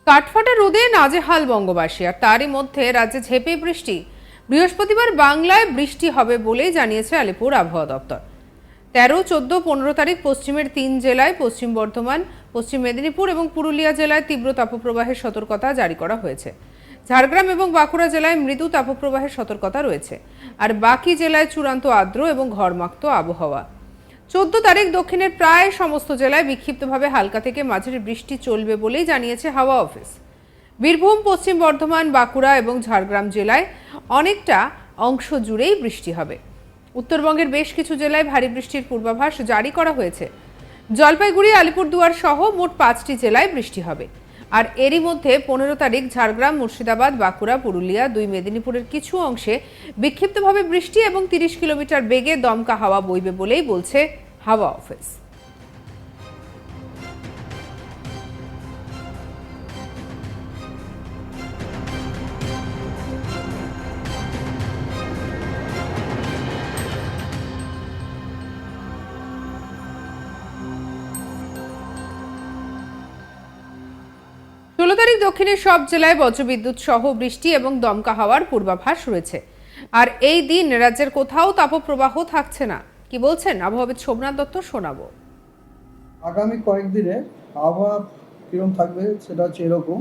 কাঠফাটা রোদে নাজেহাল বঙ্গবাসী, আর তারই মধ্যে রাজ্যে ঝেঁপে বৃষ্টি। বৃহস্পতিবার বাংলায় বৃষ্টি হবে বলেই জানিয়েছে আলিপুর আবহাওয়া দপ্তর। 13, 14, 15 তারিখ পশ্চিমের 3 জেলায়, পশ্চিম বর্ধমান, পশ্চিম মেদিনীপুর এবং পুরুলিয়া জেলায় তীব্র তাপপ্রবাহের সতর্কতা জারি করা হয়েছে। ঝাড়গ্রাম এবং বাঁকুড়া জেলায় মৃদু তাপপ্রবাহের সতর্কতা রয়েছে, আর বাকি জেলায় চূড়ান্ত আর্দ্র এবং ঘরমাক্ত আবহাওয়া। 14 তারিখ দক্ষিণের প্রায় সমস্ত জেলায় বিক্ষিপ্তভাবে হালকা থেকে মাঝারি বৃষ্টি চলবে বলেই জানিয়েছে হাওয়া অফিস। বীরভূম, পশ্চিম বর্ধমান, বাঁকুড়া এবং ঝাড়গ্রাম জেলায় অনেকটা অংশ জুড়েই বৃষ্টি হবে। উত্তরবঙ্গের বেশ কিছু জেলায় ভারী বৃষ্টির পূর্বাভাস জারি করা হয়েছে। জলপাইগুড়ি, আলিপুরদুয়ার সহ মোট 5টি জেলায় বৃষ্টি হবে। আর এরই মধ্যে 15 তারিখ ঝাড়গ্রাম, মুর্শিদাবাদ, বাঁকুড়া, পুরুলিয়া, 2 মেদিনীপুরের কিছু অংশে বিক্ষিপ্তভাবে বৃষ্টি এবং 30 কিলোমিটার বেগে দমকা হাওয়া বইবে বলেই বলছে হাওয়া অফিস। 16 তারিখ দক্ষিণের সব জেলায় বজ্রবিদ্যুৎ সহ বৃষ্টি এবং দমকা হাওয়ার পূর্বাভাস রয়েছে। আর এই দিন রাজ্যের কোথাও তাপপ্রবাহ থাকছে না। কি বলছেন আবহাওয়াবিদ সোমনাথ দত্ত, শোনাবো। আগামী কয়েকদিনে আবহাওয়া কীরকম থাকবে সেটা হচ্ছে এরকম।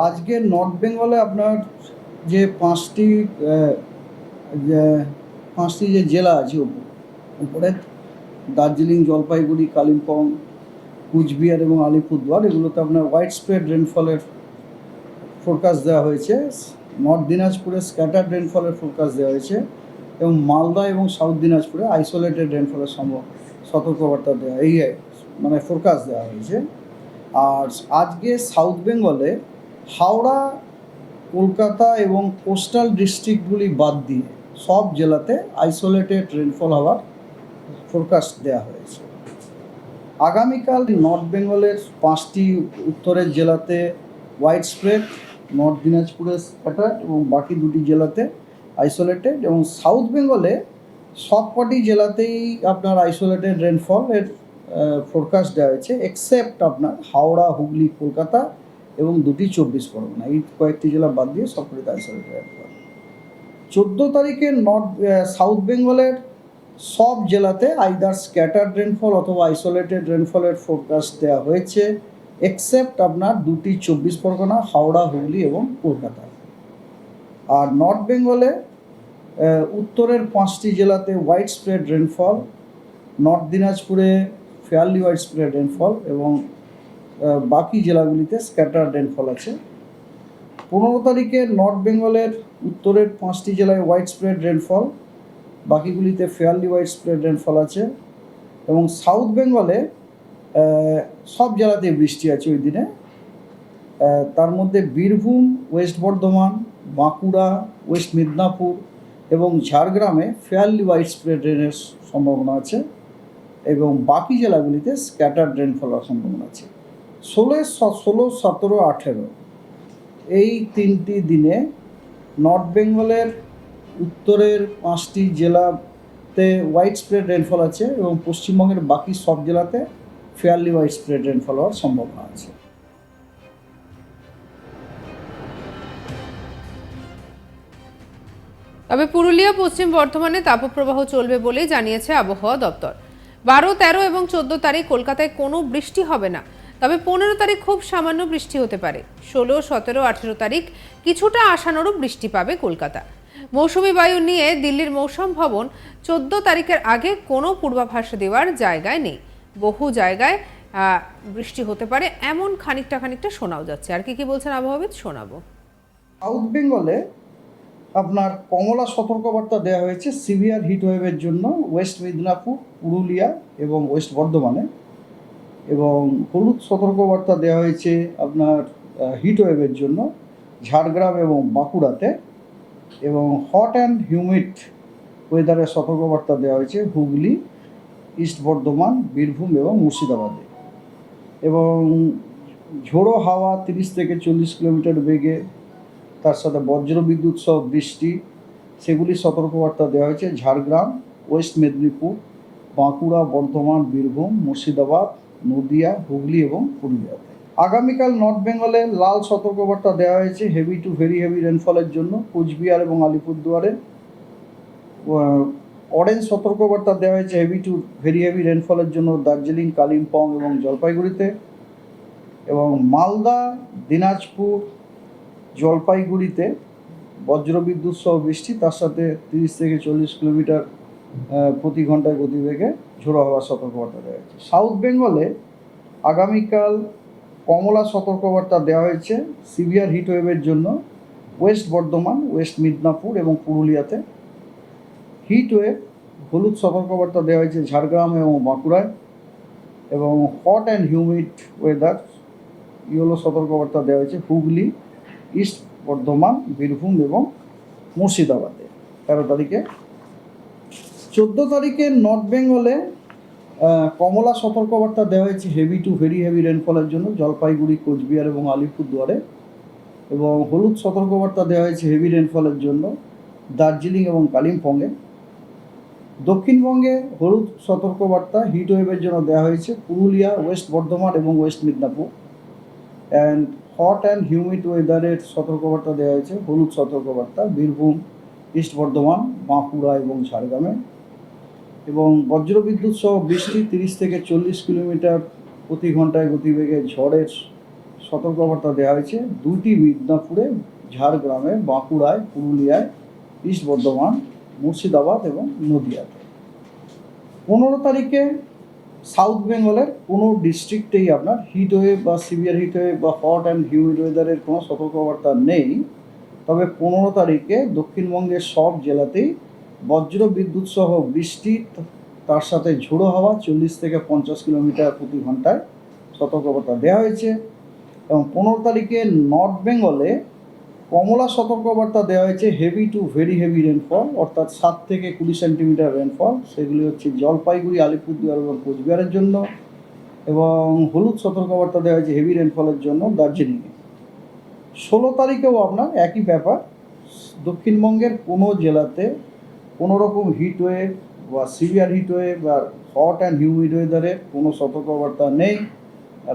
আজকে নর্থ বেঙ্গলে আপনার যে পাঁচটি যে জেলা আছে উপরে, দার্জিলিং, জলপাইগুড়ি, কালিম্পং, কুচবিহার এবং আলিপুরদুয়ার, এগুলোতে আপনার হোয়াইট স্প্রেড রেনফলের ফোরকাস্ট দেওয়া হয়েছে। নর্থ দিনাজপুরে স্ক্যাটার্ড রেনফলের ফোরকাস্ট দেওয়া হয়েছে এবং মালদা এবং সাউথ দিনাজপুরে আইসোলেটেড রেনফলের সতর্কবার্তা দেওয়া মানে ফোরকাস্ট দেওয়া হয়েছে। আর আজকে সাউথ বেঙ্গলে হাওড়া, কলকাতা এবং কোস্টাল ডিস্ট্রিক্টগুলি বাদ দিয়ে সব জেলাতে আইসোলেটেড রেনফল হওয়ার ফোরকাস্ট দেওয়া হয়েছে। আগামীকাল নর্থ বেঙ্গলের 5টি উত্তরের জেলাতে হোয়াইট স্প্রেড, নর্থ দিনাজপুরে স্ক্যাটার্ড এবং বাকি 2টি জেলাতে আইসোলেটেড, এবং সাউথ বেঙ্গলে সবকটি জেলাতেই আপনার আইসোলেটেড রেনফলের ফোরকাস্ট দেওয়া হয়েছে, এক্সেপ্ট আপনার হাওড়া, হুগলি, কলকাতা এবং 2টি 24 পরগনা। এই কয়েকটি জেলা বাদ দিয়ে সবকটিতে আইসোলেটেড রেনফল। 14 তারিখে সাউথ বেঙ্গলের সব জেলাতে আইদার স্ক্যাটার্ড রেনফল অথবা আইসোলেটেড রেনফলের ফোরকাস্ট দেওয়া হয়েছে, এক্সেপ্ট আপনার 2টি 24 পরগনা, হাওড়া, হুগলি এবং কলকাতা। আর নর্থ বেঙ্গলে উত্তরের 5টি জেলাতে হোয়াইট স্প্রেড রেনফল, নর্থ দিনাজপুরে ফেয়ারলি হোয়াইট স্প্রেড রেনফল এবং বাকি জেলাগুলিতে স্ক্যাটার্ড রেনফল আছে। 15 তারিখে নর্থ বেঙ্গলের উত্তরের 5টি জেলায় হোয়াইট স্প্রেড রেনফল, বাকিগুলিতে ফেয়ারলি হোয়াইট স্প্রেড রেনফল আছে। এবং সাউথ বেঙ্গলে সব জেলাতেই বৃষ্টি আছে ওই দিনে। তার মধ্যে বীরভূম, ওয়েস্ট বর্ধমান, বাঁকুড়া, ওয়েস্ট মেদিনীপুর এবং ঝাড়গ্রামে ফেয়ারলি হোয়াইট স্প্রেড রেনের সম্ভাবনা আছে এবং বাকি জেলাগুলিতে স্ক্যাটার্ড রেনফল হওয়ার সম্ভাবনা আছে। 16, 17, 18 এই 3টি দিনে নর্থ বেঙ্গলের উত্তরের 5টি জেলাতে হোয়াইট স্প্রেড রেনফল আছে এবং পশ্চিমবঙ্গের বাকি সব জেলাতে ফেয়ারলি হোয়াইট স্প্রেড রেনফল হওয়ার সম্ভাবনা আছে। তবে পুরুলিয়া, পশ্চিম বর্ধমানে তাপপ্রবাহ চলবে বলেই জানিয়েছে আবহাওয়া দপ্তর। 12, 13 এবং 14 তারিখ কলকাতায় কোনো বৃষ্টি হবে না, তবে 15 তারিখ খুব সামান্য বৃষ্টি হতে পারে। 16, 17, 18 তারিখ কিছুটা আশানুরূপ বৃষ্টি পাবে কলকাতা। মৌসুমি বায়ু নিয়ে দিল্লির মৌসুম ভবন 14 তারিখের আগে কোনো পূর্বাভাস দেওয়ার জায়গায় নেই। বহু জায়গায় বৃষ্টি হতে পারে এমন খানিকটা শোনাও যাচ্ছে। আর কি বলছেন আবহাওয়াবিদ, শোনাবো। সাউথ বেঙ্গলে আপনার কমলা সতর্কবার্তা দেওয়া হয়েছে সিভিয়ার হিট ওয়েভের জন্য ওয়েস্ট মেদিনীপুর, পুরুলিয়া এবং ওয়েস্ট বর্ধমানে, এবং হলুদ সতর্কবার্তা দেওয়া হয়েছে আপনার হিট ওয়েভের জন্য ঝাড়গ্রাম এবং বাঁকুড়াতে, এবং হট অ্যান্ড হিউমিড ওয়েদারের সতর্কবার্তা দেওয়া হয়েছে হুগলি, ইস্ট বর্ধমান, বীরভূম এবং মুর্শিদাবাদে। এবং ঝোড়ো হাওয়া 30 থেকে 40 কিলোমিটার বেগে, তার সাথে বজ্রবিদ্যুৎ সহ বৃষ্টি, সেগুলির সতর্কবার্তা দেওয়া হয়েছে ঝাড়গ্রাম, ওয়েস্ট মেদিনীপুর, বাঁকুড়া, বর্ধমান, বীরভূম, মুর্শিদাবাদ, নদিয়া, হুগলি এবং পুরুলিয়াতে। আগামীকাল নর্থ বেঙ্গলে লাল সতর্কবার্তা দেওয়া হয়েছে হেভি টু ভেরি হেভি রেনফলের জন্য কোচবিহার এবং আলিপুরদুয়ারে। অরেঞ্জ সতর্কবার্তা দেওয়া হয়েছে হেভি টু ভেরি হেভি রেনফলের জন্য দার্জিলিং, কালিম্পং এবং জলপাইগুড়িতে। এবং মালদা, দিনাজপুর, জলপাইগুড়িতে বজ্রবিদ্যুৎ সহ বৃষ্টি, তার সাথে 30 থেকে 40 কিলোমিটার প্রতি ঘন্টায় গতিবেগে ঝোড়ো হওয়ার সতর্কবার্তা দেওয়া হয়েছে। সাউথ বেঙ্গলে আগামীকাল কমলা সতর্কবার্তা দেওয়া হয়েছে সিভিয়ার হিটওয়েভের জন্য ওয়েস্ট বর্ধমান, ওয়েস্ট মিদনাপুর এবং পুরুলিয়াতে। হিটওয়েভ হলুদ সতর্কবার্তা দেওয়া হয়েছে ঝাড়গ্রাম এবং বাঁকুড়ায়। এবং hot and humid weather yellow সতর্কবার্তা দেওয়া হয়েছে হুগলি, ইস্ট বর্ধমান, বীরভূম এবং মুর্শিদাবাদে 13 তারিখে। 14 তারিখে নর্থ বেঙ্গলে কমলা সতর্কবার্তা দেওয়া হয়েছে হেভি টু ভেরি হেভি রেনফলের জন্য জলপাইগুড়ি, কোচবিহার এবং আলিপুরদুয়ারে। এবং হলুদ সতর্কবার্তা দেওয়া হয়েছে হেভি রেনফলের জন্য দার্জিলিং এবং কালিম্পংয়ে। দক্ষিণবঙ্গে হলুদ সতর্কবার্তা হিটওয়েভের জন্য দেওয়া হয়েছে পুরুলিয়া, ওয়েস্ট বর্ধমান এবং West Midnapore. And hot and humid ওয়েদারের সতর্কবার্তা দেওয়া হয়েছে হলুদ সতর্কবার্তা বীরভূম, ইস্ট বর্ধমান, বাঁকুড়া এবং ঝাড়গ্রামে। এবং বজ্রবিদ্যুৎ সহ বৃষ্টি 30 থেকে 40 কিলোমিটার প্রতি ঘন্টায় গতিবেগে ঝড়ের সতর্কবার্তা দেওয়া হয়েছে দুটি মিদনাপুরে, ঝাড়গ্রামে, বাঁকুড়ায়, পুরুলিয়ায়, ইস্ট বর্ধমান, মুর্শিদাবাদ এবং নদিয়াতে। 15 তারিখে সাউথ বেঙ্গলের কোনো ডিস্ট্রিক্টেই আপনার হিটওয়েভ বা সিভিয়ার হিটওয়েভ বা হট অ্যান্ড হিউমিড ওয়েদারের কোনো সতর্কবার্তা নেই। তবে 15 তারিখে দক্ষিণবঙ্গের সব জেলাতেই বজ্র বিদ্যুৎ সহ বৃষ্টি, তার সাথে ঝোড়ো হাওয়া 40 থেকে 50 কিলোমিটার প্রতি ঘন্টায় সতর্কবার্তা দেওয়া হয়েছে। এবং 15 তারিখে নর্থ বেঙ্গলে কমলা সতর্কবার্তা দেওয়া হয়েছে heavy two very heavy rainfall, অর্থাৎ 7 থেকে 20 সেন্টিমিটার রেনফল। সেগুলি হচ্ছে জলপাইগুড়ি, আলিপুরদুয়ার এবং কোচবিহারের জন্য। এবং হলুদ সতর্কবার্তা দেওয়া হয়েছে হেভি রেনফলের জন্য দার্জিলিংয়ে। 16 তারিখেও আপনার একই ব্যাপার, দক্ষিণবঙ্গের কোনো জেলাতে কোনো রকম হিটওয়েভ বা সিভিয়ার হিটওয়েভ বা হট অ্যান্ড হিউমিড ওয়েদারের কোনো সতর্কবার্তা নেই।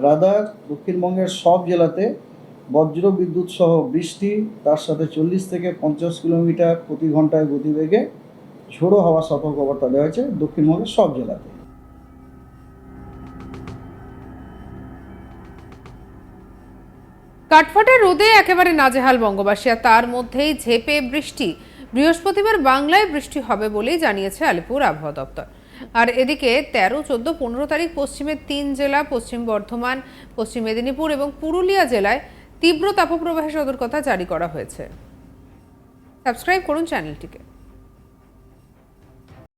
রাদার দক্ষিণবঙ্গের সব জেলাতে বজ্র বিদ্যুৎ সহ বৃষ্টি, তার সাথে 40 থেকে 50 কিলোমিটার প্রতি ঘন্টায় গতিবেগে ঝোড়ো হওয়ার সতর্কবার্তা দেওয়া হয়েছে দক্ষিণবঙ্গের সব জেলাতে। কাঠফাটা রোদে একেবারে নাজেহাল বঙ্গবাসী, আর তার মধ্যেই ঝেঁপে বৃষ্টি। বৃহস্পতিবার বাংলায় বৃষ্টি হবে বলেই জানিয়েছে আলিপুর আবহাওয়া দপ্তর। আর এদিকে 13, 14, 15 তারিখ পশ্চিমের 3 জেলা পশ্চিম বর্ধমান, পশ্চিম মেদিনীপুর এবং পুরুলিয়া জেলায় তীব্র তাপপ্রবাহের সতর্কতা জারি করা হয়েছে। সাবস্ক্রাইব করুন চ্যানেলটিকে।